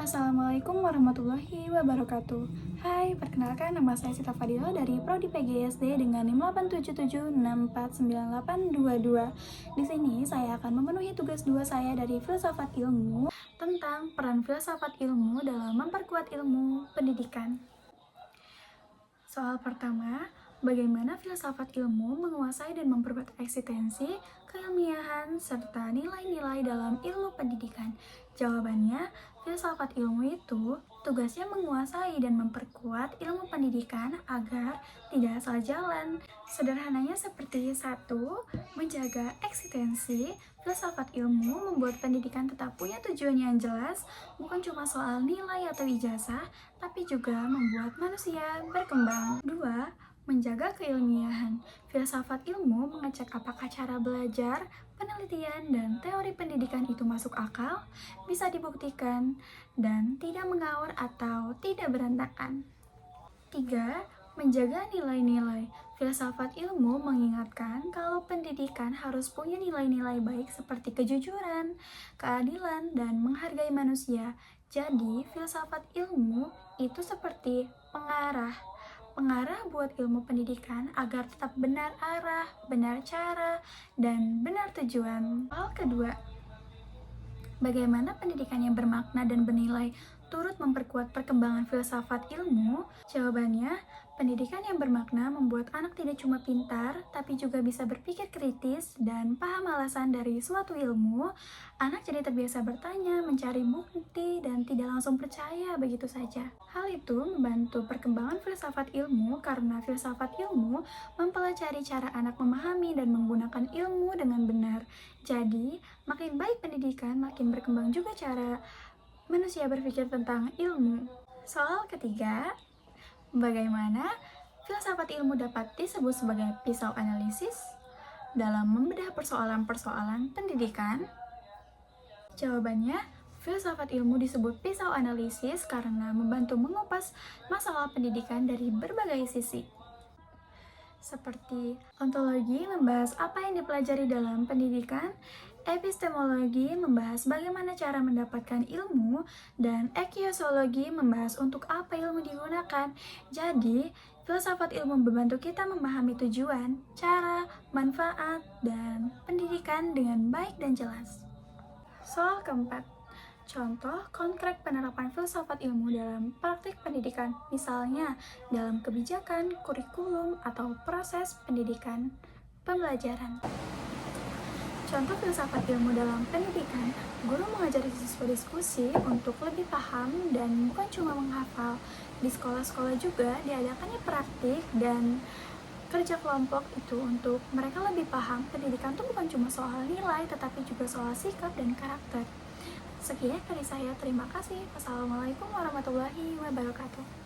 Assalamualaikum warahmatullahi wabarakatuh. Hai, perkenalkan nama saya Sita Fadila dari Prodi PGSD dengan NIM 877649822. Di sini saya akan memenuhi tugas 2 saya dari Filsafat Ilmu tentang peran filsafat ilmu dalam memperkuat ilmu pendidikan. Soal pertama, bagaimana filsafat ilmu menguasai dan memperkuat eksistensi, keilmiahan, serta nilai-nilai dalam ilmu pendidikan? Jawabannya, filsafat ilmu itu tugasnya menguasai dan memperkuat ilmu pendidikan agar tidak asal jalan. Sederhananya seperti satu, menjaga eksistensi. Filsafat ilmu membuat pendidikan tetap punya tujuan yang jelas, bukan cuma soal nilai atau ijazah, tapi juga membuat manusia berkembang. 2. Menjaga keilmiahan. Filsafat ilmu mengecek apakah cara belajar, penelitian, dan teori pendidikan itu masuk akal, bisa dibuktikan, dan tidak mengawur atau tidak berantakan. 3. Menjaga nilai-nilai. Filsafat ilmu mengingatkan kalau pendidikan harus punya nilai-nilai baik seperti kejujuran, keadilan, dan menghargai manusia. Jadi, filsafat ilmu itu seperti pengarah buat ilmu pendidikan agar tetap benar arah, benar cara, dan benar tujuan. Hal kedua, bagaimana pendidikan yang bermakna dan bernilai turut memperkuat perkembangan filsafat ilmu? Jawabannya, pendidikan yang bermakna membuat anak tidak cuma pintar, tapi juga bisa berpikir kritis dan paham alasan dari suatu ilmu. Anak jadi terbiasa bertanya, mencari bukti, dan tidak langsung percaya begitu saja. Hal itu membantu perkembangan filsafat ilmu karena filsafat ilmu mempelajari cara anak memahami dan menggunakan ilmu dengan benar. Jadi, makin baik pendidikan, makin berkembang juga cara manusia berpikir tentang ilmu. Soal ketiga, bagaimana filsafat ilmu dapat disebut sebagai pisau analisis dalam membedah persoalan-persoalan pendidikan? Jawabannya, filsafat ilmu disebut pisau analisis karena membantu mengupas masalah pendidikan dari berbagai sisi. Seperti ontologi membahas apa yang dipelajari dalam pendidikan, epistemologi membahas bagaimana cara mendapatkan ilmu, dan ekiosologi membahas untuk apa ilmu digunakan. Jadi, filsafat ilmu membantu kita memahami tujuan, cara, manfaat, dan pendidikan dengan baik dan jelas. Soal keempat, contoh konkret penerapan filsafat ilmu dalam praktik pendidikan, misalnya dalam kebijakan, kurikulum, atau proses pendidikan pembelajaran. Contoh filsafat ilmu dalam pendidikan, guru mengajari siswa diskusi untuk lebih paham dan bukan cuma menghafal. Di sekolah-sekolah juga diadakannya praktik dan kerja kelompok itu untuk mereka lebih paham pendidikan itu bukan cuma soal nilai, tetapi juga soal sikap dan karakter. Sekian dari saya, terima kasih. Wassalamualaikum warahmatullahi wabarakatuh.